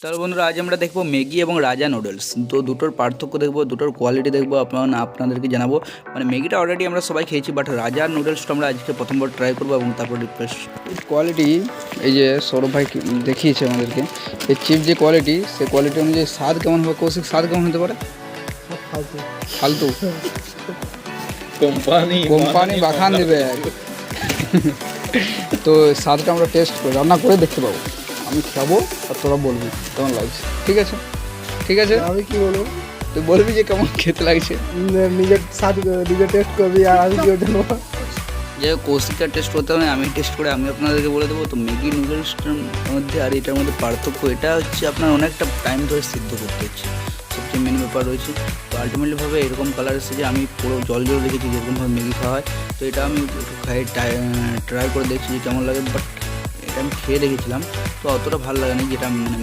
তাহলে বন্ধুরা আজ আমরা দেখবো ম্যাগি এবং রাজা নুডলস। তো দুটোর পার্থক্য দেখবো, দুটোর কোয়ালিটি দেখবো, আপনাদেরকে জানাবো। মানে ম্যাগিটা অলরেডি আমরা সবাই খেয়েছি, বাট রাজার নুডলসটা আমরা আজকে প্রথমবার ট্রাই করবো এবং তারপর রিফ্রেশ কোয়ালিটি। এই যে সৌরভ ভাই দেখিয়েছে আমাদেরকে এই চিপ যে কোয়ালিটি, সেই কোয়ালিটি অনুযায়ী স্বাদ কেমন হবে, কৌশিক স্বাদ কেমন হতে পারে? ফালতু কোম্পানি বাখান দেবে। তো স্বাদটা আমরা টেস্ট করে রান্না করে দেখতে পাবো। আমি খাবো আর তোরা বলবি কেমন লাগছে। ঠিক আছে ঠিক আছে, আমি কি বলবো? তুই বলবি যে কেমন খেতে লাগছে। নিজের স্বাদ নিজে টেস্ট করবি আর আমি কি জানবো? যে কৌশিকটা টেস্ট করতে হবে, আমি টেস্ট করে আমি আপনাদেরকে বলে দেবো। তো ম্যাগি নুডলসটার মধ্যে আর এটার মধ্যে পার্থক্য এটা হচ্ছে, আপনার অনেকটা টাইম ধরে সিদ্ধ করতে হচ্ছে, সবচেয়ে মেন ব্যাপার রয়েছে। তো আলটিমেটলিভাবে এরকম কালার এসেছে যে আমি পুরো জল জল রেখেছি যেরকমভাবে ম্যাগি খাওয়া হয়। তো এটা আমি একটু খাই ট্রাই করে দেখছি যে কেমন লাগে, বাট এটা আমি খেয়ে দেখেছিলাম তো অতটা ভালো লাগেনি, যেটা মানে